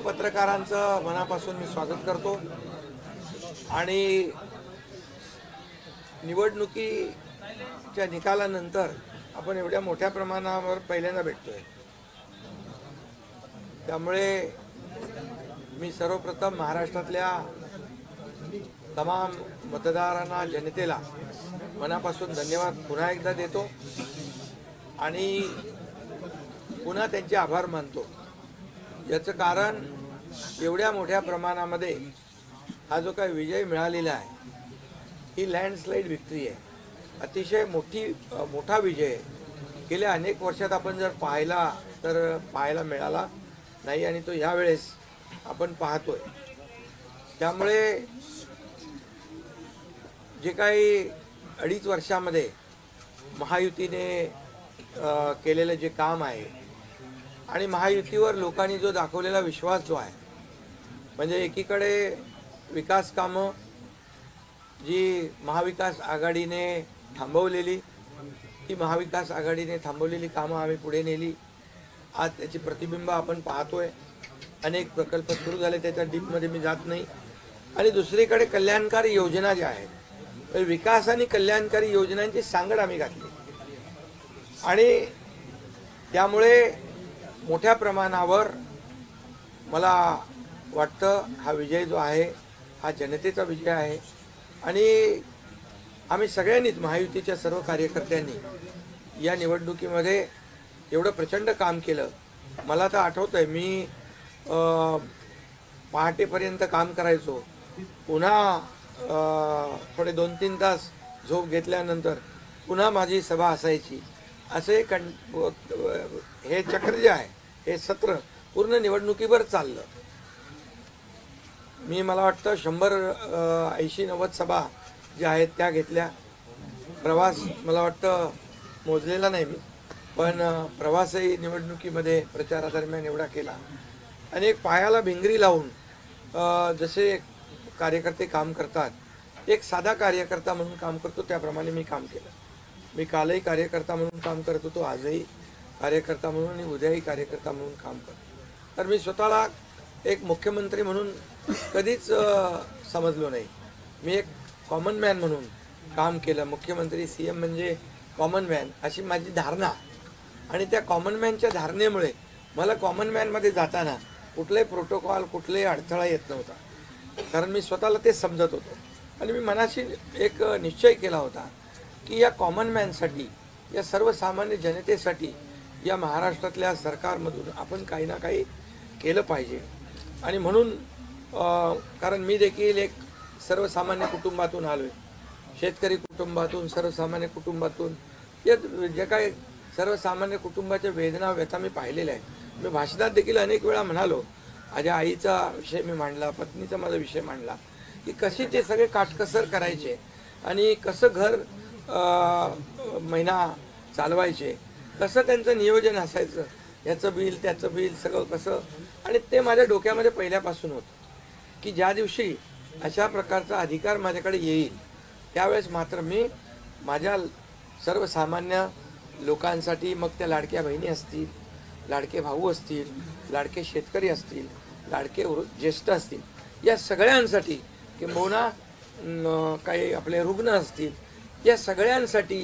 पत्रकारांचं मनापासून मी स्वागत करतो आणि निवडणुकीच्या निकालानंतर आपण एवढ्या मोठ्या प्रमाणावर पहिल्यांदा भेटतोय। त्यामुळे मी सर्वप्रथम महाराष्ट्रातल्या तमाम मतदारांना, जनतेला मनापासून धन्यवाद पुन्हा एकदा देतो आणि पुन्हा त्यांचे आभार मानतो। याचं कारण एवढ्या मोठ्या प्रमाणामध्ये हा जो काही विजय मिळालेला आहे ही लँडस्लाइड विक्ट्री आहे। अतिशय मोठा विजय गेल्या अनेक वर्षात आपण जर पाहायला मिळाला नाही आणि तो ह्या वेळेस आपण पाहतोय। त्यामुळे जे काही 2.5 वर्षामध्ये महायुतीने केलेलं जे काम आहे आणि महायुतीवर लोकांनी जो दाखवलेला विश्वास जो आहे, म्हणजे एकीकडे विकास कामं जी महाविकास आघाडीने थांबवलेली, ती महाविकास आघाडीने थांबवलेली कामं आम्ही पुढे नेली। आज त्याची प्रतिबिंब आपण पाहतोय। अनेक प्रकल्प सुरू झाले, त्याच्या डीपमध्ये मी जात नाही। आणि दुसरीकडे कल्याणकारी योजना ज्या आहेत, विकास आणि कल्याणकारी योजनांची सांगड आम्ही घातली आणि त्यामुळे मोठ्या प्रमाणावर मला वाटतं हा विजय जो आहे हा जनतेचा विजय आहे। आणि आम्ही सगळ्यांनीच, महायुतीच्या सर्व कार्यकर्त्यांनी या निवडणुकीमध्ये एवढं प्रचंड काम केलं। मला तर आठवतंय मी पहाटेपर्यंत काम करायचो, पुन्हा थोडे 2-3 तास झोप घेतल्यानंतर पुन्हा माझी सभा असायची। असे हे चक्र जे आहे, हे सत्र पूर्ण निवडणुकीवर चाललं। मला वाटतं 100-80-90 सभा ज्या आहेत त्या घेतल्या। प्रवास मला वाटतं मोजलेला नाही मी, पण प्रवासही निवडणुकीमध्ये प्रचारादरम्यान एवढा केला। अनेक पायाला भिंगरी लावून जसे कार्यकर्ते काम करतात, एक साधा कार्यकर्ता म्हणून काम करतो त्याप्रमाणे मी काम केलं। मी कालही कार्यकर्ता म्हणून काम करत होतो, आजही कार्यकर्ता म्हणून आणि उद्याही कार्यकर्ता म्हणून काम करतो। तर मी स्वतःला एक मुख्यमंत्री म्हणून कधीच समजलो नाही। मी एक कॉमन मॅन म्हणून काम केलं। मुख्यमंत्री, सीएम म्हणजे कॉमन मॅन अशी माझी धारणा, आणि त्या कॉमन मॅनच्या धारणेमुळे मला कॉमन मॅनमध्ये जाताना कुठलाही प्रोटोकॉल, कुठलाही अडथळा येत नव्हता, कारण मी स्वतःला ते समजत होतो। आणि मी मनाशी एक निश्चय केला होता की या कॉमन मॅनसाठी, या सर्वसामान्य जनतेसाठी या महाराष्ट्रातल्या सरकारमधून आपण काही ना काही केलं पाहिजे। आणि म्हणून कारण मी देखील एक सर्वसामान्य कुटुंबातून आलो आहे, शेतकरी कुटुंबातून, सर्वसामान्य कुटुंबातून। या जे काही सर्वसामान्य कुटुंबाच्या वेदना, व्यथा मी पाहिलेल्या आहेत। मी भाषणात देखील अनेक वेळा म्हणालो, माझ्या आईचा विषय मी मांडला, पत्नीचा माझा विषय मांडला, की कसे ते सगळे काटकसर करायचे आणि कसं घर महिना चालवायचे, कसं त्यांचं नियोजन असायचं, याचं बिल, त्याचं बिल, सगळं कसं। आणि ते माझ्या डोक्यामध्ये पहिल्यापासून होतं की ज्या दिवशी अशा प्रकारचा अधिकार माझ्याकडे येईल त्यावेळेस मात्र मी माझ्या सर्वसामान्य लोकांसाठी, मग त्या लाडक्या बहिणी असतील, लाडके भाऊ असतील, लाडके शेतकरी असतील, लाडके ज्येष्ठ असतील, या सगळ्यांसाठी, किंबहुना काही आपले रुग्ण असतील, या सगळ्यांसाठी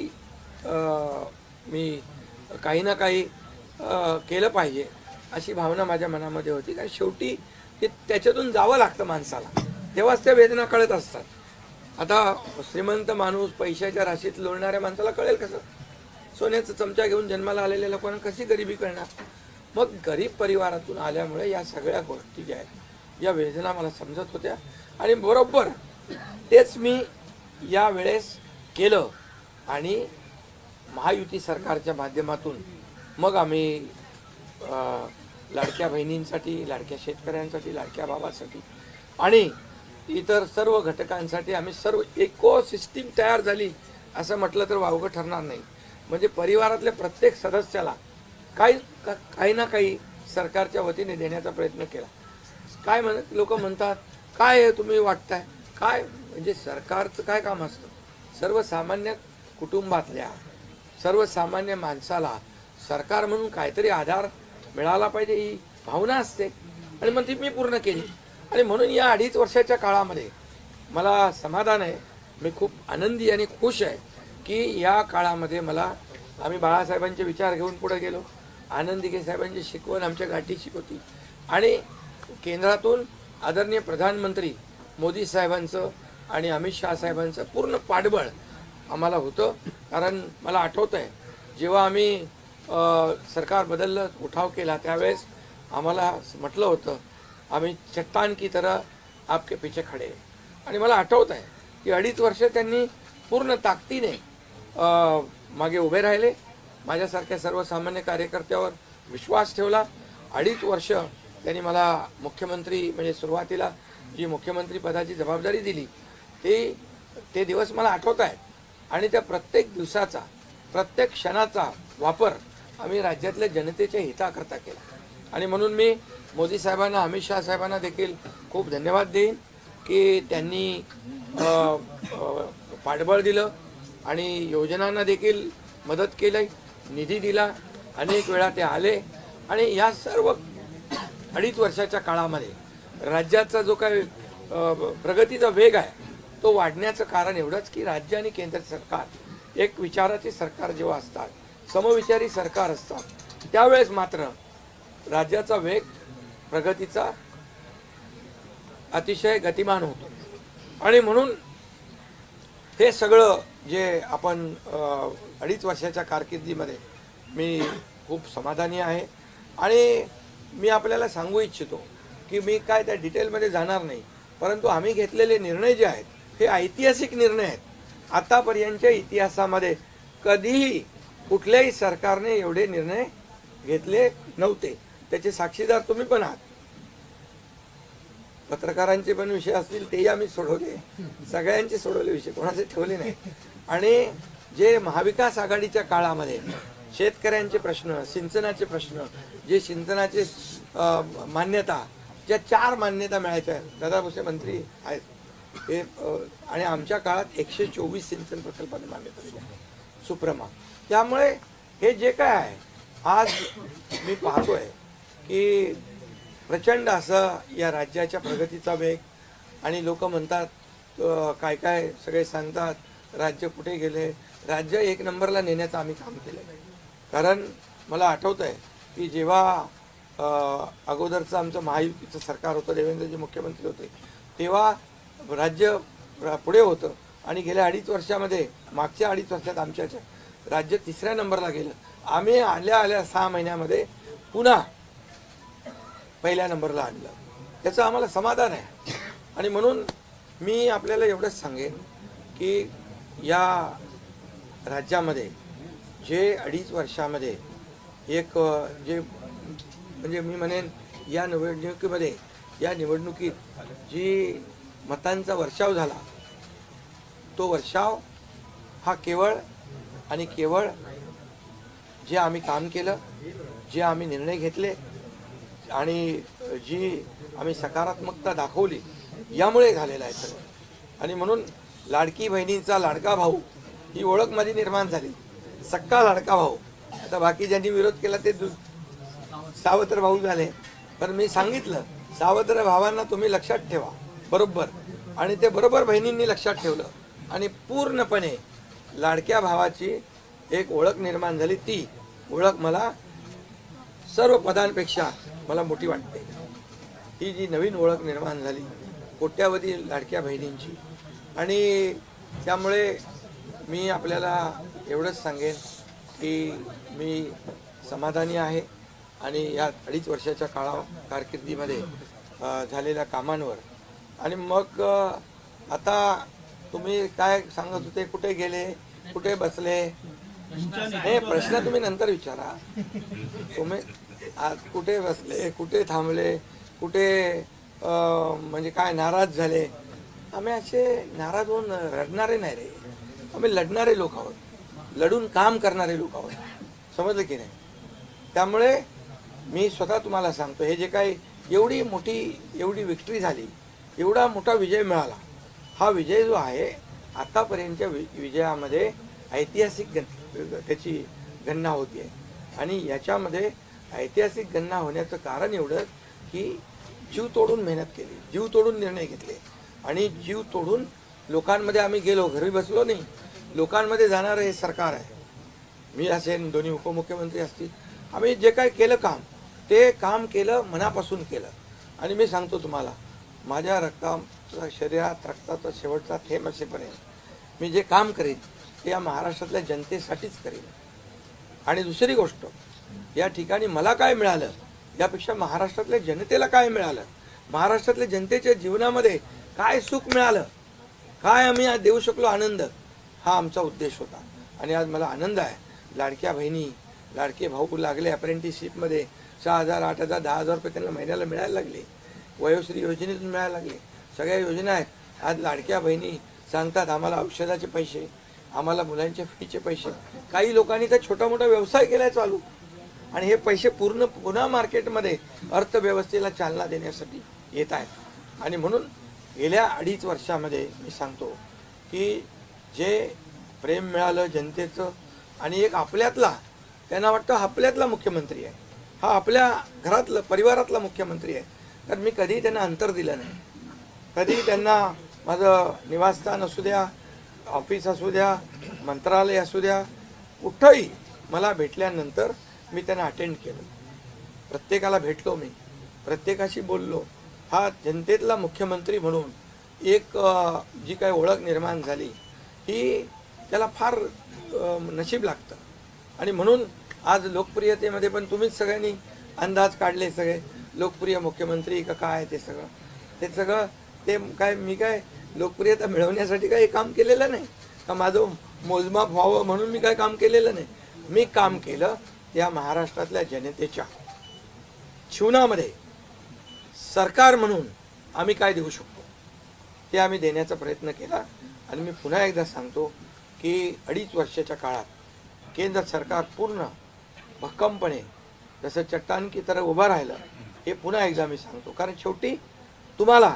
मी काही ना काही केलं पाहिजे अशी भावना माझ्या मनामध्ये होती। कारण शेवटी त्याच्यातून जावं लागतं माणसाला, तेव्हाच त्या वेदना कळत असतात। आता श्रीमंत माणूस, पैशाच्या राशीत लोळणाऱ्या माणसाला कळेल कसं? सोन्याचा चमचा घेऊन जन्माला आलेल्या लोकांना कशी गरिबी कळणार? मग गरीब परिवारातून आल्यामुळे या सगळ्या गोष्टी ज्या आहेत, या वेदना मला समजत होत्या आणि बरोबर तेच मी या वेळेस केलं। आणि महायुती सरकारच्या माध्यमातून मग आम्ही लाडक्या बहिणींसाठी, लाडक्या शेतकऱ्यांसाठी, लाडक्या भावासाठी आणि इतर सर्व घटकांसाठी आम्ही सर्व इकोसिस्टीम तयार झाली असं म्हटलं तर वावगं ठरणार नाही। म्हणजे परिवारातल्या प्रत्येक सदस्याला काही ना काही सरकारच्या वतीने देण्याचा प्रयत्न केला। काय लोक म्हणतात, काय तुम्ही वाटताय, काय म्हणजे सरकारचं काय काम असतं? सर्वसामान्य कुटुंबातल्या सर्वसामान्य माणसाला सरकार म्हणून काहीतरी आधार मिळाला पाहिजे ही भावना असते। आणि मग ती मी पूर्ण केली. आणि म्हणून या 2.5 वर्षाच्या काळामध्ये मला समाधान आहे, मी खूप आनंदी आणि खुश आहे की या काळामध्ये आम्ही बाळासाहेबांचे विचार घेऊन पुढे गेलो. आनंद दिघे साहेबांची शिकवण आमच्या गाठीशी होती आणि केंद्रातून आदरणीय प्रधानमंत्री मोदी साहेबांचं आणि अमित शहा साहेबांचं पूर्ण पाठबळ आम्हाला होतं. कारण मला आठवतं आहे जेव्हा आम्ही सरकार बदललं, उठाव केला, त्यावेळेस आम्हाला म्हटलं होतं आम्ही चट्टान की तरह आपके पीछे खडे हैं. आणि मला आठवत आहे की 2.5 वर्ष त्यांनी पूर्ण ताकदीने मागे उभे राहिले, माझ्यासारख्या सर्वसामान्य कार्यकर्त्यावर विश्वास ठेवला. 2.5 वर्ष त्यांनी मला मुख्यमंत्री म्हणजे सुरुवातीला जी मुख्यमंत्री पदाची जबाबदारी दिली ते दिवस मला आठवत आहेत. आणि त्या प्रत्येक दिवसाचा, प्रत्येक क्षणाचा वापर आम्ही राज्यातल्या जनतेच्या हिताकरता केला. आणि म्हणून मी मोदी साहेबांना, अमित शहा साहेबांना देखील खूप धन्यवाद देईन की त्यांनी पाठबळ दिलं आणि योजनांना देखील मदत केली, निधी दिला, अनेक वेळा ते आले. आणि या सर्व 2.5 वर्षाच्या काळामध्ये राज्याचा जो काही प्रगतीचा वेग आहे तो वाढण्याचं कारण एवढंच की राज्य आणि केंद्र सरकार एक विचाराचे सरकार जेव्हा असतात, समविचारी सरकार असतात, त्यावेळेस मात्र राज्याचा वेग प्रगतीचा अतिशय गतिमान होतो. आणि म्हणून हे सगळं जे आपण 2.5 वर्षाच्या कारकिर्दीमध्ये मी खूप समाधानी आहे. आणि मी आपल्याला सांगू इच्छितो की मी काय त्या डिटेलमध्ये जाणार नाही, परंतु आम्ही घेतलेले निर्णय जे आहेत हे ऐतिहासिक निर्णय आहेत. आतापर्यंतच्या इतिहासामध्ये कधीही कुठल्याही सरकारने एवढे निर्णय घेतले नव्हते. त्याचे साक्षीदार तुम्ही पण आहात. पत्रकारांचे पण विषय असतील तेही आम्ही सोडवले, सगळ्यांचे सोडवले विषय, कोणाचे ठेवले नाही. आणि जे महाविकास आघाडीच्या काळामध्ये शेतकऱ्यांचे प्रश्न, सिंचनाचे प्रश्न, जे सिंचनाचे मान्यता, ज्या 4 मान्यता मिळायच्या, दादा भुसे मंत्री आहेत हे, आणि आमच्या काळात 124 सिंचन प्रकल्पाने मान्यता दिली, सुप्रमा. त्यामुळे हे जे काय आहे आज मी पाहतोय की प्रचंड असं या राज्याच्या प्रगतीचा वेग. आणि लोक म्हणतात काय काय सगळे सांगतात राज्य कुठे गेले, राज्य 1 नंबरला नेण्याचं आम्ही काम केलं. कारण मला आठवतं आहे की जेव्हा अगोदरचं आमचं महायुतीचं सरकार होतं, देवेंद्रजी मुख्यमंत्री होते, तेव्हा राज्य पुढे होतं. आणि गेल्या 2.5 वर्षामध्ये, मागच्या 2.5 वर्षात आमच्या राज्य 3ऱ्या नंबरला गेलं. आम्ही आल्या 6 महिन्यामध्ये पुन्हा 1ल्या नंबरला आणलं. त्याचं आम्हाला समाधान आहे. आणि म्हणून मी आपल्याला एवढंच सांगेन की या राज्यामध्ये जे 2.5 वर्षामध्ये एक जे म्हणजे मी म्हणेन या निवडणुकीत जी मतांचा वर्षाव झाला, तो वर्षाव हा केवळ आणि केवळ जे आम्ही काम केलं, जे आम्ही निर्णय घेतले आणि जी आम्ही सकारात्मकता दाखवली यामुळे झालेला आहे सगळं. आणि म्हणून लाडकी बहिणींचा लाडका भाऊ ही ओळख माझी निर्माण झाली, सक्का लाडका भाऊ. आता बाकी ज्यांनी विरोध केला ते सावत्र भाऊ झाले, पण मी सांगितलं सावत्र भावांना तुम्ही लक्षात ठेवा बरोबर. आणि ते बरोबर बहिणींनी लक्षात ठेवलं आणि पूर्णपणे लाडक्या भावाची एक ओळख निर्माण झाली. ती ओळख मला सर्व पदांपेक्षा मला मोठी वाटते. ही जी नवीन ओळख निर्माण झाली कोट्यावधी लाडक्या बहिणींची. आणि त्यामुळे मी आपल्याला एवढंच सांगेन की मी समाधानी आहे आणि या 2.5 वर्षाच्या कारकिर्दीमध्ये झालेल्या कामांवर. आणि मग आता तुम्ही काय सांगत होते, कुठे गेले, कुठे बसले, हे प्रश्न तुम्ही नंतर विचारा. तुम्ही आज कुठे बसले, कुठे थांबले, कुठे म्हणजे काय नाराज झाले. आम्ही असे नाराज होऊन रडणारे नाही रे, आम्ही लढणारे लोक आहोत, लढून काम करणारे लोक आहोत. समजलं की नाही? त्यामुळे मी स्वतः तुम्हाला सांगतो, हे जे काही एवढी विक्ट्री झाली, एवढा मोठा विजय मिळाला, हा विजय जो आहे आतापर्यंतच्या विजयामध्ये ऐतिहासिक त्याची गणना होती आहे. आणि याच्यामध्ये ऐतिहासिक गणना होण्याचं कारण एवढं की जीव तोडून मेहनत केली, जीव तोडून निर्णय घेतले आणि जीव तोडून लोकांमध्ये आम्ही गेलो, घरी बसलो नाही, लोकांमध्ये जाणारं हे सरकार आहे. मी असेल, दोन्ही उपमुख्यमंत्री असतील, आम्ही जे काय केलं काम, ते काम केलं, मनापासून केलं. आणि मी सांगतो तुम्हाला, माझ्या शरीरात रक्ताचा शेवटचा थेंब असेपर्यंत मी जे काम करेन ते या महाराष्ट्रातल्या जनतेसाठीच करेन. आणि दुसरी गोष्ट, या ठिकाणी मला काय मिळालं यापेक्षा महाराष्ट्रातल्या जनतेला काय मिळालं, महाराष्ट्रातल्या जनतेच्या जीवनामध्ये काय सुख मिळालं, काय आम्ही आज देऊ शकलो आनंद, हा आमचा उद्देश होता. आणि आज मला आनंद आहे, लाडक्या बहिणी, लाडके भाऊ लागले अप्रेंटिसशिपमध्ये, 6,000, 8,000, 10,000 रुपये त्यांना महिन्याला मिळायला लागले, वयोश्री योजनेतून मिळायला लागले, सगळ्या योजना आहेत. आज लाडक्या बहिणी सांगतात आम्हाला औषधाचे पैसे, आम्हाला मुलांच्या फीचे पैसे. काही लोकांनी तर छोटा मोठा व्यवसाय केलाय चालू, आणि हे पैसे पुन्हा मार्केटमध्ये अर्थव्यवस्थेला चालना देण्यासाठी येत आहेत. आणि म्हणून गेल्या 2.5 वर्षामध्ये मी सांगतो की जे प्रेम मिळालं जनतेचं, आणि एक आपल्यातला, त्यांना वाटतं आपल्यातला मुख्यमंत्री आहे, हा आपल्या घरातला परिवारातला मुख्यमंत्री आहे. तर मी कधीही त्यांना अंतर दिलं नाही, कधीही त्यांना माझं निवासस्थान असू द्या, ऑफिस असू द्या, मंत्रालय असू द्या, कुठंही मला भेटल्यानंतर मी त्यांना अटेंड केलं, प्रत्येकाला भेटलो, मी प्रत्येकाशी बोललो. हा जनतेतला मुख्यमंत्री म्हणून एक जी काही ओळख निर्माण झाली ही त्याला फार नशीब लागतं. आणि म्हणून आज लोकप्रियतेमध्ये पण तुम्हीच सगळ्यांनी अंदाज काढले, सगळे लोकप्रिय मुख्यमंत्री का काय, ते सगळं ते काय, मी काय लोकप्रियता मिळवण्यासाठी काही काम केलेलं नाही का, माझं मोजमाप व्हावं म्हणून मी काय काम केलेलं नाही. मी काम केलं त्या महाराष्ट्रातल्या जनतेच्या जीवनामध्ये सरकार म्हणून आम्ही काय देऊ शकतो ते आम्ही देण्याचा प्रयत्न केला. आणि मी पुन्हा एकदा सांगतो की 2.5 वर्षाच्या काळात केंद्र सरकार पूर्ण भक्कमपणे जसं चट्टान की तरह उभं राहिलं, हे पुन्हा एकदा मी सांगतो. कारण शेवटी तुम्हाला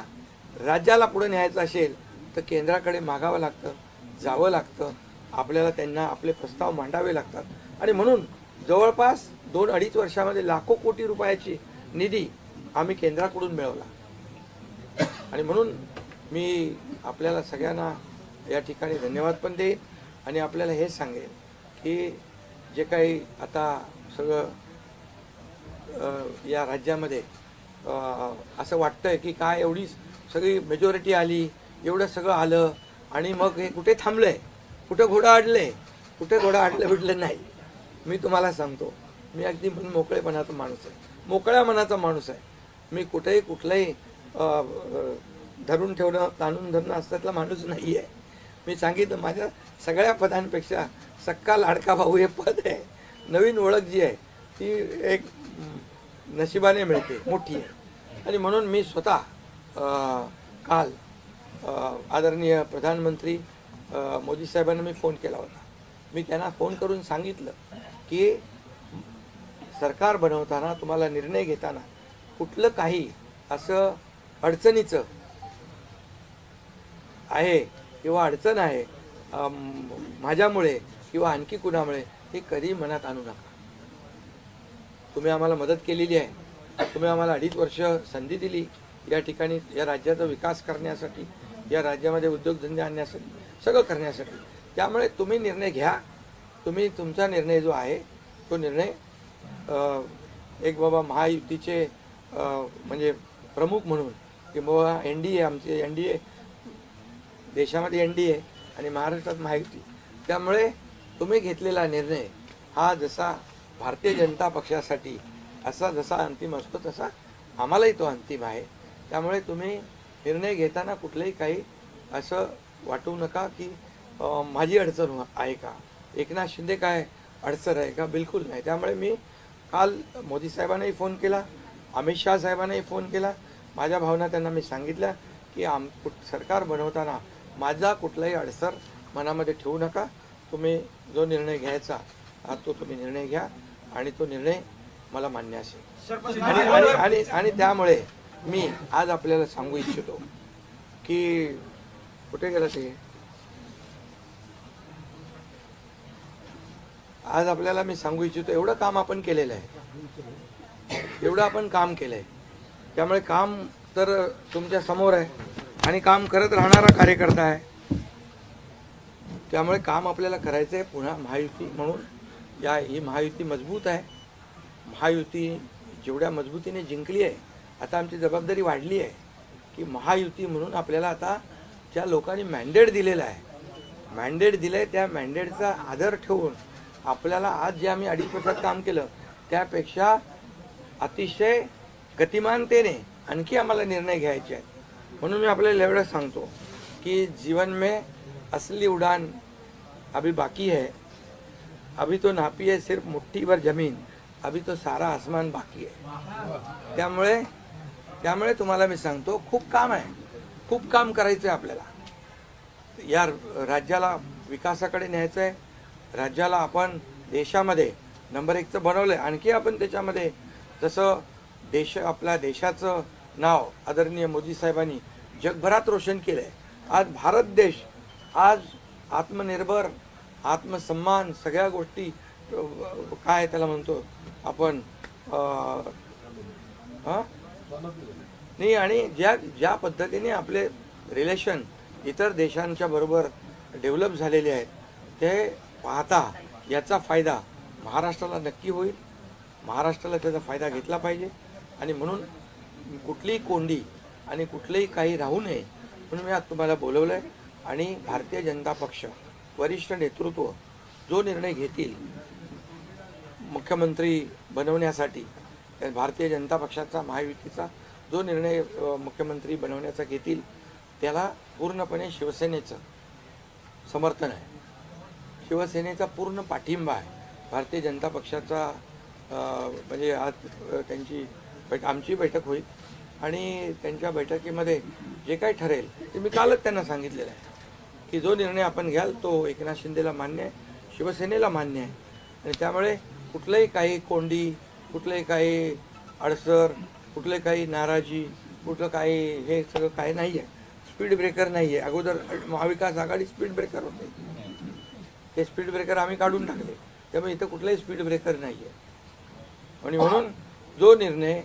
राज्याला पुढे न्यायचं असेल तर केंद्राकडे मागावं लागतं, जावं लागतं, आपल्याला त्यांना आपले प्रस्ताव मांडावे लागतात. आणि म्हणून जवळपास 2-2.5 वर्षामध्ये लाखो कोटी रुपयाची निधी आम्ही केंद्राकडून मिळवला. आणि म्हणून मी आपल्याला सगळ्यांना या ठिकाणी धन्यवाद पण देईन आणि आपल्याला हे सांगेन की जे काही आता सगळं या राज्यामध्ये असं वाटतंय की काय एवढी सगळी मेजॉरिटी आली, एवढं सगळं आलं आणि मग हे कुठे थांबलंय, कुठं घोडं अडलंय, कुठे घोडं अडलं बिडलं नाही. मी तुम्हाला सांगतो, मी अगदी मोकळेपणाचा माणूस आहे, मोकळ्या मनाचा माणूस आहे. मी कुठेही कुठलंही धरून ठेवणं, ताणून धरणं असल्यातला माणूस नाही आहे. मी सांगितलं, माझ्या सगळ्या पदांपेक्षा सक्का लाडका भाऊ हे पद आहे. नवीन ओळख जी आहे ती एक नशिबाने मिळते, मोठी आहे. आणि म्हणून मी स्वतः काल आदरणीय प्रधानमंत्री मोदी साहेबांना मी फोन केला होता. मी त्यांना फोन करून सांगितलं की सरकार बनवताना, तुम्हाला निर्णय घेताना कुठलं काही असं अडचणीचं आहे किंवा अडचण आहे माझ्यामुळे किंवा आणखी कुणामुळे, हे कधी मनात आणू नका. तुम्ही आम्हाला मदत केलेली आहे, तुम्ही आम्हाला 2.5 वर्ष संधी दिली या ठिकाणी या राज्याचा विकास करण्यासाठी, या राज्यामध्ये उद्योगधंदे आणण्यासाठी, सगळं करण्यासाठी. त्यामुळे तुम्ही निर्णय घ्या. तुम्ही तुमचा निर्णय जो आहे तो निर्णय एक बाबा महायुतीचे म्हणजे प्रमुख म्हणून की बाबा NDA, आमचे NDA, देशामध्ये NDA आणि महाराष्ट्रात महायुती. त्यामुळे तुम्ही घेतलेला निर्णय हा जसा भारतीय जनता पक्षासाठी असा जसा अंतिम असतो तसा आम्हालाही तो अंतिम आहे. त्यामुळे तुम्ही निर्णय घेताना कुठलंही काही असं वाटू नका की माझी अडचण आहे का, एकनाथ शिंदे काय अडचण आहे का, बिलकुल नाही. त्यामुळे मी काल मोदी साहेबांनाही फोन केला, अमित शाह साहेबांनाही फोन केला. माझ्या भावना त्यांना मी सांगितल्या की सरकार बनवताना माझा कुठलाही अडसर मनामध्ये ठेवू नका. तुम्ही जो निर्णय घ्यायचा तो तुम्ही निर्णय घ्या आणि तो निर्णय मला मान्य असेल. आणि त्यामुळे मी आज आपल्याला सांगू इच्छितो की कुठे गेला ते, आज आपल्याला मी सांगू इच्छितो, एवढं काम आपण केलेलं आहे, एवढं आपण काम केलंय. त्यामुळे काम तर तुमच्या समोर आहे आणि काम करत राहणारा कार्यकर्ता आहे, त्यामुळे काम आपल्याला करायचं आहे. पुन्हा महायुती म्हणून ही महायुती मजबूत आहे. महायुती जेवढ्या मजबूतीने जिंकली आहे, आता आमची जबाबदारी वाढली आहे की महायुती म्हणून आपल्याला आता ज्या लोकांनी मॅन्डेट दिलेला आहे, मॅन्डेट दिलं आहे, त्या मॅन्डेटचा आदर ठेवून आपल्याला आज जे आम्ही 2.5 वर्षात काम केलं त्यापेक्षा अतिशय गतिमानतेने आणखी आम्हाला निर्णय घ्यायचे आहेत. म्हणून मी आपल्याला एवढं सांगतो कि जीवन में असली उड़ान अभी बाकी है, अभी तो नापी है सिर्फ मुट्ठी भर जमीन, अभी तो सारा आसमान बाकी है. त्यामुळे तुम्हाला मी सांगतो खूप काम आहे, खूप काम करायचं आहे आपल्याला. या राज्याला विकासाकडे न्यायचं आहे. राज्याला आपण देशामध्ये नंबर 1 बनवलं आहे. आणखी आपण त्याच्यामध्ये जसं आपल्या देशाचं नाव आदरणीय मोदी साहेबांनी जगभरात रोशन केलं आहे. आज भारत देश आज आत्मनिर्भर, आत्मसन्मान सगळ्या गोष्टी काय त्याला म्हणतो आपण नाही, आणि ज्या पद्धतीने आपले रिलेशन इतर देशांच्या बरोबर डेव्हलप झालेले आहेत ते पाहता याचा फायदा महाराष्ट्राला नक्की होईल. महाराष्ट्राला त्याचा फायदा घेतला पाहिजे आणि म्हणून कुठलीही कोंडी आणि कुठलेही काही राहू नये म्हणून मी आज तुम्हाला बोलवलं आहे. आणि भारतीय जनता पक्ष वरिष्ठ नेतृत्व जो निर्णय घेतील मुख्यमंत्री बनवण्यासाठी, भारतीय जनता पक्षाचा महायुतीचा जो निर्णय मुख्यमंत्री बनवण्याचा घेतील त्याला पूर्णपणे शिवसेनेचं समर्थन आहे, शिवसेनेचा पूर्ण पाठिंबा आहे. भारतीय जनता पक्षाचा म्हणजे आज आमची बैठक होईल आणि त्यांच्या बैठकीमध्ये जे काही ठरेल ते मी कालच त्यांना सांगितलेलं आहे की जो निर्णय आपण घ्याल तो एकनाथ शिंदेला मान्य आहे, शिवसेनेला मान्य आहे. आणि त्यामुळे कुठलंही काही कोंडी, कुठलंही काही अडसर, कुठले काही नाराजी, कुठलं काही हे सगळं काही नाही आहे. स्पीड ब्रेकर नाही आहे. अगोदर महाविकास आघाडी स्पीड ब्रेकर होते, ते स्पीड ब्रेकर आम्ही काढून टाकले. त्यामुळे इथं कुठलाही स्पीड ब्रेकर नाही आहे. आणि म्हणून जो निर्णय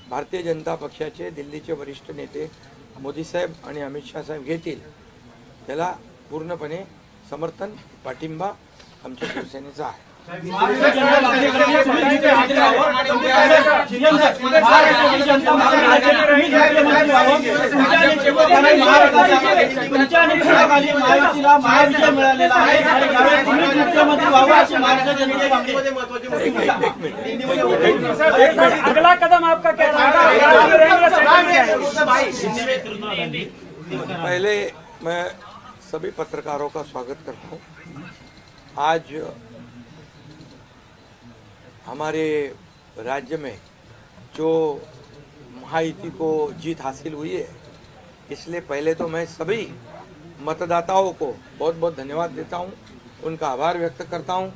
भारतीय जनता पक्षाचे दिल्लीचे वरिष्ठ नेते मोदी साहेब आणि अमित शाह साहेब घेतील त्याला पूर्णपणे समर्थन, पाठिंबा आमच्या शिवसेनेचा आहे. अगला कदम आपका क्या पहले मैं सभी पत्रकारों का स्वागत करता हूँ. आज हमारे राज्य में जो महायुति को जीत हासिल हुई है, इसलिए पहले तो मैं सभी मतदाताओं को बहुत बहुत धन्यवाद देता हूँ, उनका आभार व्यक्त करता हूँ.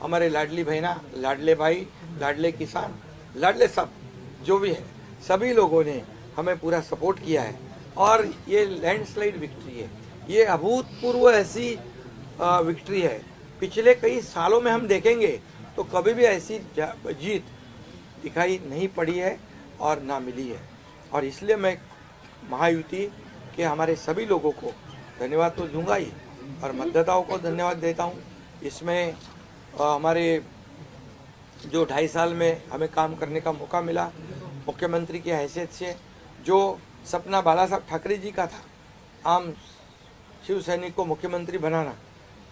हमारे लाडली बहना, लाडले भाई, लाडले किसान, लाडले सब जो भी है, सभी लोगों ने हमें पूरा सपोर्ट किया है और ये लैंडस्लाइड विक्ट्री है. ये अभूतपूर्व ऐसी विक्ट्री है. पिछले कई सालों में हम देखेंगे तो कभी भी ऐसी जीत दिखाई नहीं पड़ी है और ना मिली है. और इसलिए मैं महायुति के हमारे सभी लोगों को धन्यवाद तो दूंगा ही और मतदाताओं को धन्यवाद देता हूँ. इसमें हमारे जो 2.5 साल में हमें काम करने का मौका मिला, मुख्यमंत्री की हैसियत से जो सपना बाला साहब ठाकरे जी का था, आम शिव सैनिक को मुख्यमंत्री बनाना,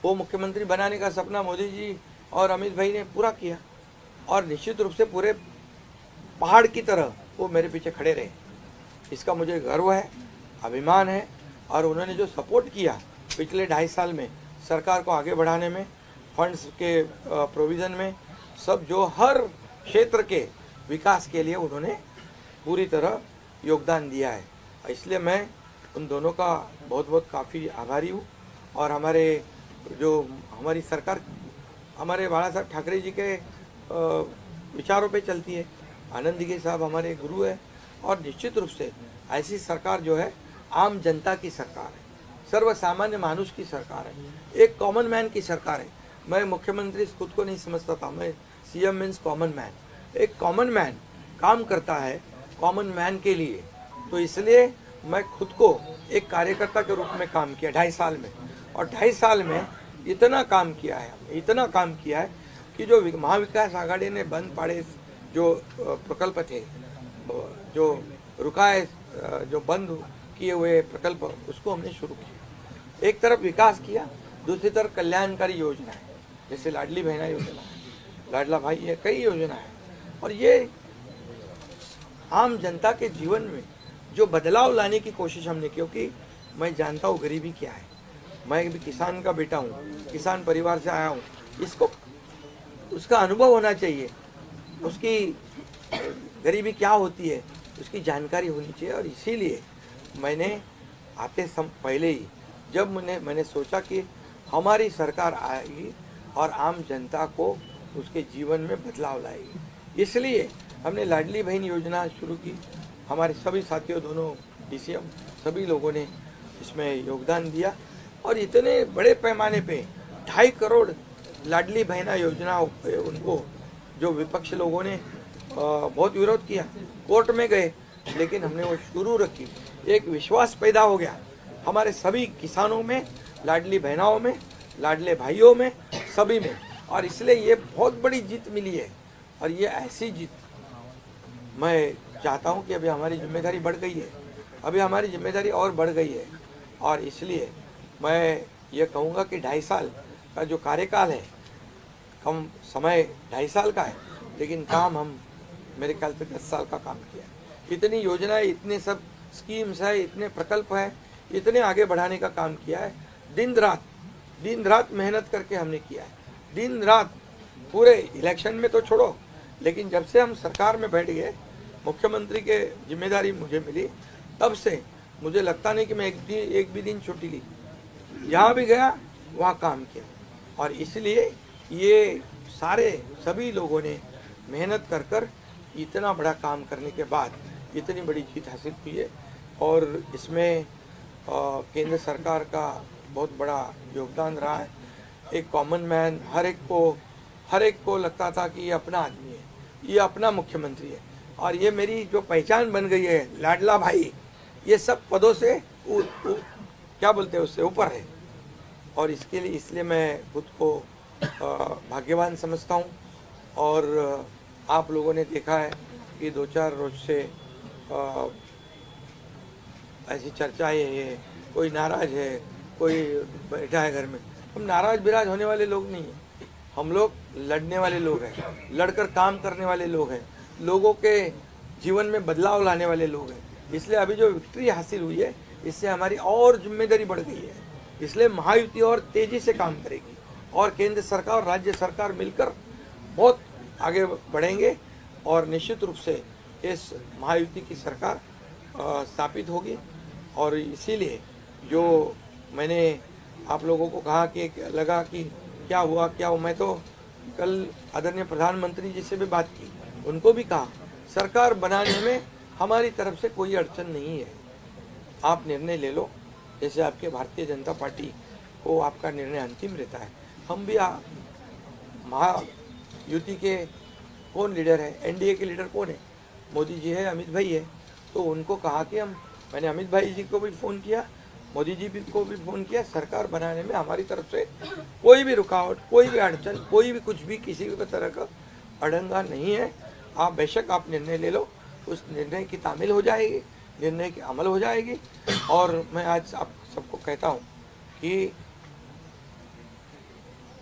वो मुख्यमंत्री बनाने का सपना मोदी जी और अमित भाई ने पूरा किया. और निश्चित रूप से पूरे पहाड़ की तरह वो मेरे पीछे खड़े रहे. इसका मुझे गर्व है, अभिमान है. और उन्होंने जो सपोर्ट किया पिछले 2.5 साल में सरकार को आगे बढ़ाने में, फंड्स के प्रोविज़न में, सब जो हर क्षेत्र के विकास के लिए उन्होंने पूरी तरह योगदान दिया है. इसलिए मैं उन दोनों का बहुत बहुत काफ़ी आभारी हूँ. और हमारी सरकार हमारे बाला साहब ठाकरे जी के विचारों पे चलती है. आनंद दिघे साहब हमारे गुरु है और निश्चित रूप से ऐसी सरकार जो है आम जनता की सरकार है, सर्वसामान्य मानुष की सरकार है, एक कॉमन मैन की सरकार है. मैं मुख्यमंत्री खुद को नहीं समझता था, मैं सीएम मीन्स कॉमन मैन. एक कॉमन मैन काम करता है कॉमन मैन के लिए। तो इसलिए मैं खुद को एक कार्यकर्ता के रूप में काम किया 2.5 साल में, और 2.5 साल में इतना काम किया है, इतना काम किया है कि जो महाविकास आघाड़ी ने बंद पड़े जो प्रकल्प थे, जो रुकाए, जो बंद किए हुए प्रकल्प, उसको हमने शुरू किया। एक तरफ विकास किया, दूसरी तरफ कल्याणकारी योजना है, जैसे लाडली बहना योजना है, लाडला भाई है, कई योजना है। और ये आम जनता के जीवन में जो बदलाव लाने की कोशिश हमने की, क्योंकि मैं जानता हूँ गरीबी क्या है। मैं भी किसान का बेटा हूँ, किसान परिवार से आया हूँ। इसको उसका अनुभव होना चाहिए, उसकी गरीबी क्या होती है उसकी जानकारी होनी चाहिए। और इसीलिए मैंने आते पहले ही जब मैंने सोचा कि हमारी सरकार आएगी और आम जनता को उसके जीवन में बदलाव लाएगी, इसलिए हमने लाडली बहन योजना शुरू की। हमारे सभी साथियों, दोनों DCM, सभी लोगों ने इसमें योगदान दिया और इतने बड़े पैमाने पे 2.5 करोड़ लाडली बहना योजना उनको, जो विपक्ष लोगों ने बहुत विरोध किया, कोर्ट में गए, लेकिन हमने वो शुरू रखी। एक विश्वास पैदा हो गया हमारे सभी किसानों में, लाडली बहनाओं में, लाडले भाइयों में, सभी में, और इसलिए ये बहुत बड़ी जीत मिली है। और ये ऐसी जीत मैं चाहता हूँ कि अभी हमारी जिम्मेदारी बढ़ गई है, अभी हमारी जिम्मेदारी और बढ़ गई है। और इसलिए मैं ये कहूँगा कि 2.5 साल का जो कार्यकाल है, कम समय 2.5 साल का है, लेकिन काम हम मेरे ख्याल से 10 साल का काम किया। इतनी योजनाएं, इतने सब स्कीम्स है, इतने प्रकल्प है, इतने आगे बढ़ाने का काम किया है। दिन रात मेहनत करके हमने किया है, दिन रात। पूरे इलेक्शन में तो छोड़ो, लेकिन जब से हम सरकार में बैठ गए, मुख्यमंत्री के जिम्मेदारी मुझे मिली, तब से मुझे लगता नहीं कि मैं एक भी दिन छुट्टी ली। जहाँ भी गया वहाँ काम किया। और इसलिए ये सभी लोगों ने मेहनत कर इतना बड़ा काम करने के बाद इतनी बड़ी जीत हासिल हुई है। और इसमें केंद्र सरकार का बहुत बड़ा योगदान रहा है। एक कॉमन मैन, हर एक को लगता था कि ये अपना आदमी है, ये अपना मुख्यमंत्री है, और ये मेरी जो पहचान बन गई है, लाडला भाई, ये सब पदों से क्या बोलते हैं, उससे ऊपर है। और इसलिए मैं खुद को भाग्यवान समझता हूँ। और आप लोगों ने देखा है कि 2-4 रोज से ऐसी चर्चाएं है, कोई नाराज है, कोई बैठा है घर में। हम नाराज बिराज होने वाले लोग नहीं हैं, हम लोग लड़ने वाले लोग हैं, लड़कर काम करने वाले लोग हैं, लोगों के जीवन में बदलाव लाने वाले लोग हैं। इसलिए अभी जो विक्ट्री हासिल हुई है, इससे हमारी और जिम्मेदारी बढ़ गई है। इसलिए महायुति और तेजी से काम करेगी और केंद्र सरकार और राज्य सरकार मिलकर बहुत आगे बढ़ेंगे और निश्चित रूप से इस महायुति की सरकार स्थापित होगी। और इसीलिए जो मैंने आप लोगों को कहा कि लगा कि क्या हुआ, मैं तो कल आदरणीय प्रधानमंत्री जी से भी बात की, उनको भी कहा सरकार बनाने में हमारी तरफ से कोई अड़चन नहीं है, आप निर्णय ले लो। जैसे आपके भारतीय जनता पार्टी को आपका निर्णय अंतिम रहता है, हम भी महायुति के कौन लीडर है, एनडीए के लीडर कौन है, मोदी जी है, अमित भाई है। तो उनको कहा कि मैंने अमित भाई जी को भी फ़ोन किया, मोदी जी को भी फ़ोन किया, सरकार बनाने में हमारी तरफ से कोई भी रुकावट, कोई भी अड़चन, कोई भी कुछ भी किसी भी तरह का अड़ंगा नहीं है। आप बेशक आप निर्णय ले लो, उस निर्णय की तामील हो जाएगी, निर्णय की अमल हो जाएगी। और मैं आज आप सबको कहता हूँ कि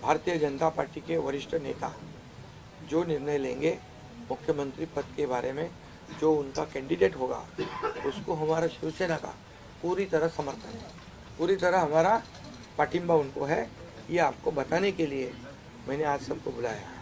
भारतीय जनता पार्टी के वरिष्ठ नेता जो निर्णय लेंगे मुख्यमंत्री पद के बारे में, जो उनका कैंडिडेट होगा, उसको हमारा शिवसेना का पूरी तरह समर्थन है, पूरी तरह हमारा पाठिंबा उनको है। ये आपको बताने के लिए मैंने आज सबको बुलाया है।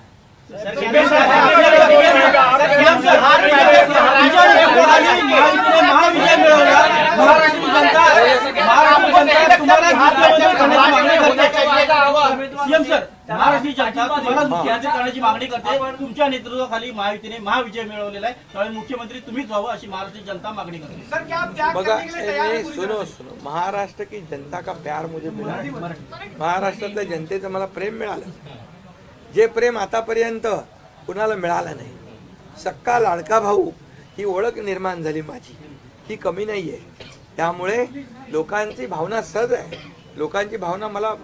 सीएम सर, महाराष्ट्र जनता तुम्हाला मुख्यमंत्री करण्याची मागणी करते। तुमच्या नेतृत्वाखाली महायुतीने महाविजय मिळवलेला आहे, त्यामुळे मुख्यमंत्री तुम्हीच व्हावं अशी महाराष्ट्र जनता मागणी करते। बघा, सुनो, महाराष्ट्र की जनता का प्यार मुझे मिला, महाराष्ट्रातल्या जनतेचं मला प्रेम मिळालं, जे प्रेम आतापर्यंत कुणाला मिळालं नाही। सक्का लाडका भाऊ ही ओळख निर्माण झाली माझी, ही कमी नाही आहे. त्यामुळे लोकांची भावना सहज आहे, लोकांची भावना मला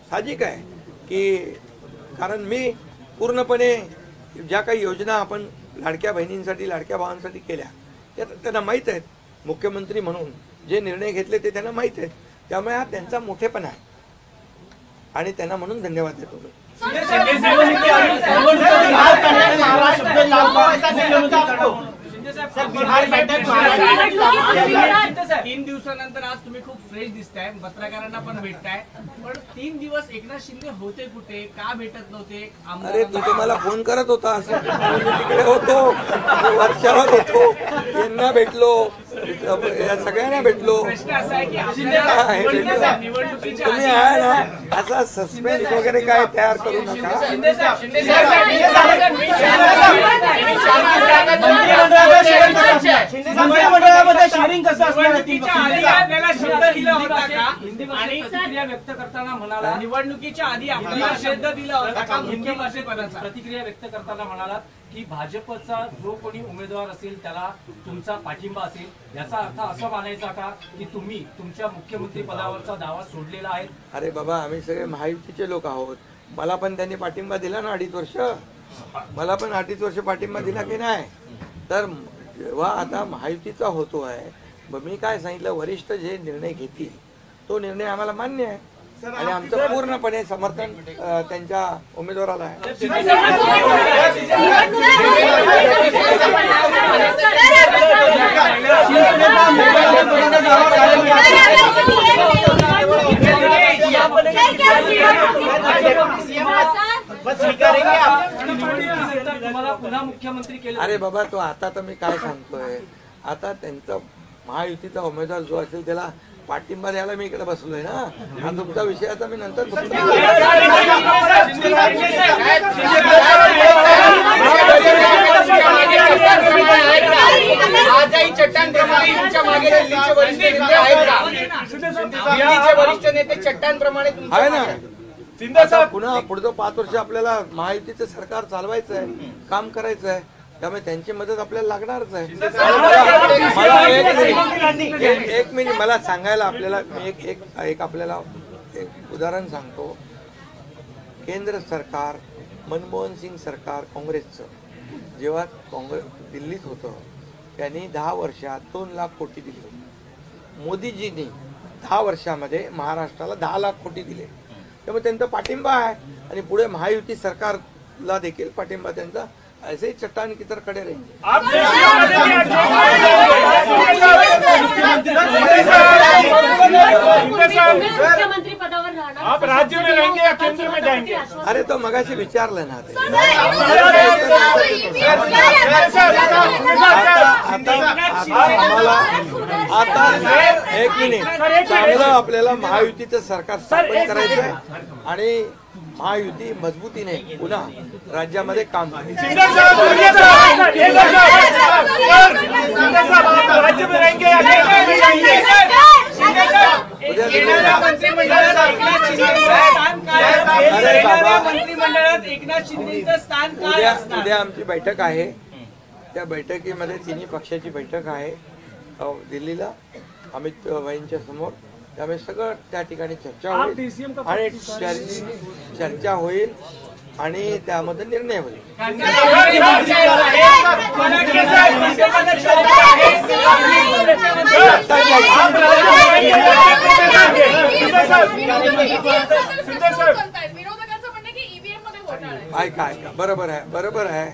साहजिक आहे की कारण मी पूर्णपणे ज्या काही योजना आपण लाडक्या बहिणींसाठी लाडक्या भावांसाठी केल्या त्या त्यांना माहीत आहेत. मुख्यमंत्री म्हणून जे निर्णय घेतले ते त्यांना माहीत आहेत. त्यामुळे हा त्यांचा मोठेपणा आहे आणि त्यांना म्हणून धन्यवाद देतो मी. तीन दिवसानंतर आज तुम्ही खूप फ्रेश दिसताय, पत्रकारांना पण भेटताय, पण 3 दिवस एकनाथ शिंदे होते कुठे, का भेटत नव्हते? अरे तू तर मला फोन करत होता असं, मी तिकडे होतो, वर्षावर होतो, यांना भेटलो, या सगळ्यांना भेटलो. प्रश्न असा आहे की निवडणुकीच्या तुम्ही आहे ना असा सस्पेन्स वगैरे काय तयार करू नका. मंत्रिमंडळामध्ये शेअरिंग कसं असणार? आपल्याला शब्द दिला होता का? आणि प्रतिक्रिया व्यक्त करताना म्हणाला निवडणुकीच्या आधी आपल्याला शब्द दिला होता का मुख्यमंत्रीपदाचा? प्रतिक्रिया व्यक्त करताना म्हणालात की भाजपचा जो कोणी उमेदवार असेल त्याला तुमचा पाठिंबा असेल, याचा अर्थ असं मानायचा का की तुम्ही तुमच्या मुख्यमंत्री पदावरचा दावा सोडलेला आहे? अरे बाबा आम्ही सगळे महायुतीचे लोक आहोत. मला पण त्यांनी पाठिंबा दिला ना 2.5 वर्ष, मला पण 2.5 वर्ष पाठिंबा दिला की नाही. तर जेव्हा आता महायुतीचा होतो आहे, मग मी काय सांगितलं, वरिष्ठ जे निर्णय घेतील तो निर्णय आम्हाला मान्य आहे आणि आमचं पूर्णपणे समर्थन त्यांच्या उमेदवाराला आहे. तुम्हाला पुन्हा मुख्यमंत्री केलं? अरे बाबा तो आता तर मी काय सांगतोय, आता त्यांचा महायुतीचा उमेदवार जो असेल त्याला पाठिंबा द्यायला मी इकडे बसलोय ना. हा तुमचा विषय आता मी नंतर आजही चट्टानप्रमाणे तुमच्या मागे दिल्लीचे वरिष्ठ नेते आहेत का? दिल्लीचे वरिष्ठ नेते चट्टानप्रमाणे आहे ना. आता पुन्हा पुढचं 5 वर्ष आपल्याला महायुतीचं सरकार चालवायचं आहे, काम करायचं आहे, त्यामुळे त्यांची मदत आपल्याला लागणारच आहे. एक मिनिट मला सांगायला आपल्याला मी एक आपल्याला एक उदाहरण सांगतो. केंद्र सरकार मनमोहन सिंग सरकार काँग्रेसचं जेव्हा दिल्लीत होतं त्यांनी 10 वर्षात 2 लाख कोटी दिले होते. मोदीजींनी 10 वर्षामध्ये महाराष्ट्राला 10 लाख कोटी दिले. त्यामुळे त्यांचा पाठिंबा आहे आणि पुढे महायुती सरकारला देखील पाठिंबा त्यांचा ऐसे ही चट्टान की तरह खड़े रहेंगे. मुख्यमंत्री पदावर राहणार, आप राज्य में रहेंगे या केंद्र में जाएंगे? अरे तो मगाशी विचारलं ना आता 1 मिनिट चांगलं आपल्याला महायुतीचं सरकार स्थापन करायचं आहे आणि महायुती मजबूतीने पुन्हा राज्यामध्ये काम करेल. राज्य में रहेंगे या केंद्र में जाएंगे? मंत्रिमंडळात एकनाथ शिंदेचं स्थान काय असणार? उद्या आमची बैठक आहे. त्या बैठकीमध्ये तिन्ही पक्षाची बैठक आहे दिल्लीला अमित भाईंच्या समोर. त्यामुळे सगळं त्या ठिकाणी चर्चा होईल आणि चर्चा होईल आणि त्यामध्ये निर्णय होईल. ऐका बरोबर आहे.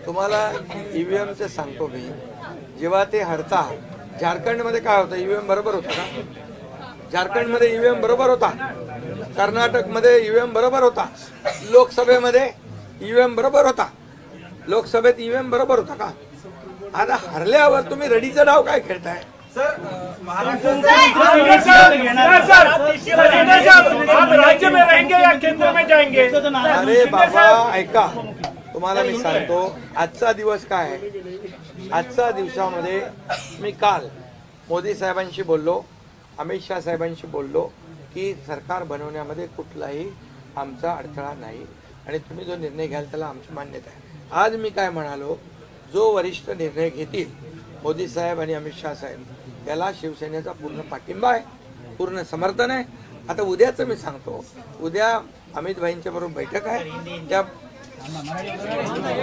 तुम्हाला ईव्हीएमचं सांगतो मी. जेव्हा ते हरता झारखंडमध्ये काय होतं, ईव्हीएम बरोबर होता का? झारखंडमध्ये ईव्हीएम बरोबर होता, कर्नाटकमध्ये ईव्हीएम बरोबर होता, लोकसभेमध्ये ईव्हीएम बरोबर होता, लोकसभेत ईव्हीएम बरोबर होता का? आता हरल्यावर तुम्ही रडीचं डाव काय खेळताय? राज्य में रहेंगे या केंद्र में जाएंगे? अरे बाबा ऐका, तुम्हाला मी सांगतो आजचा दिवस काय आहे. आजच्या दिवसामध्ये मी काल मोदी साहेबांशी बोललो, अमित शाह साहेबांशी बोललो की सरकार बनवण्यामध्ये कुठलाही आमचा अडथळा नाही आणि तुम्ही जो निर्णय घ्याल त्याला आमची मान्यता आहे. आज मी काय म्हणालो जो वरिष्ठ निर्णय घेतील मोदी साहेब आणि अमित शाह साहेब याला शिवसेनेचा पूर्ण पाठिंबा आहे, पूर्ण समर्थन आहे. आता उद्याचं मी सांगतो, उद्या अमित भाईंच्या बरोबर बैठक आहे.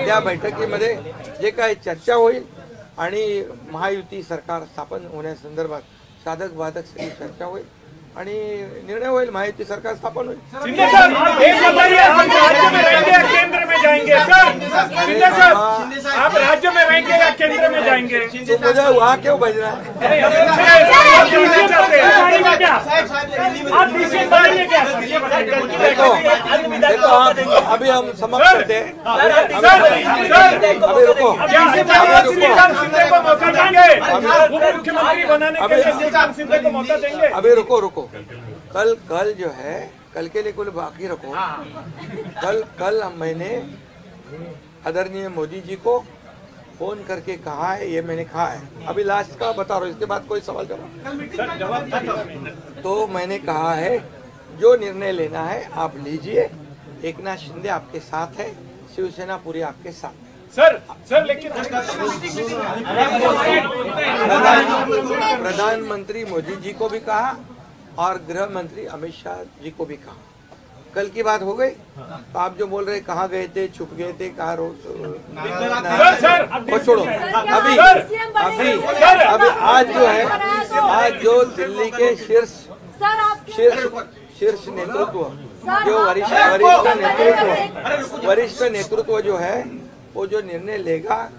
त्या बैठकीमध्ये जे काही चर्चा होईल आणि महायुती सरकार स्थापन होण्यासंदर्भात साधक बाधक सगळी चर्चा होईल आणि निर्णय होईल. महायुती सरकार स्थापन होईल. शिंदे साहब एक बताइए, हम राज्य में रहेंगे या केंद्र में जाएंगे? सर शिंदे साहब, आप राज्य में रहेंगे या केंद्र में जाएंगे? तो मुझे वहाँ क्यों भेजना है? आप डिसीजन बनेंगे क्या? देखो अभी हम समाप्त करते हैं. अभी रुको, शिंदे को मौका देंगे, उप मुख्यमंत्री बनाने के लिए श्रीकांत शिंदे को मौका देंगे. अभी रुको. कल जो है, कल के लिए कुछ बाकी रखो. कल मैंने आदरणीय मोदी जी को फोन करके कहा है, ये मैंने कहा है. अभी लास्ट का बता रहा हूँ, इसके बाद कोई सवाल जवाब. तो मैंने कहा है जो निर्णय लेना है आप लीजिए. एकनाथ शिंदे आपके साथ है, शिवसेना पूरी आपके साथ है. सर लेकिन प्रधानमंत्री मोदी जी को भी कहा और गृह मंत्री अमित शाह जी को भी कहा. कल की बात हो गई. तो आप जो बोल रहे कहाँ गए थे, छुप गए थे, कहाँ वो छोड़ो. अभी आज जो है, आज जो दिल्ली के शीर्ष नेतृत्व, जो वरिष्ठ नेतृत्व जो है, वो जो निर्णय लेगा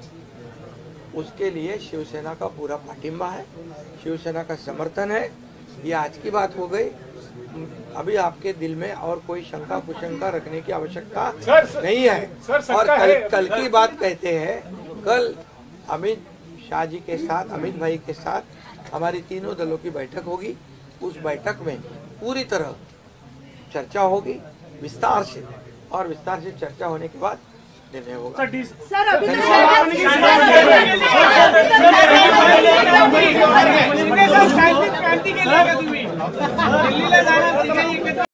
उसके लिए शिवसेना का पूरा पाठिंबा है, शिवसेना का समर्थन है. ये आज की बात हो गई. अभी आपके दिल में और कोई शंका कुशंका रखने की आवश्यकता नहीं है. और कल की बात कहते हैं, कल अमित शाह जी के साथ, अमित भाई के साथ हमारी तीनों दलों की बैठक होगी. उस बैठक में पूरी तरह चर्चा होगी विस्तार से, और विस्तार से चर्चा होने के बाद निर्णय होगा. सर अभी क्रांती केली का तुम्ही दिल्लीला जाणार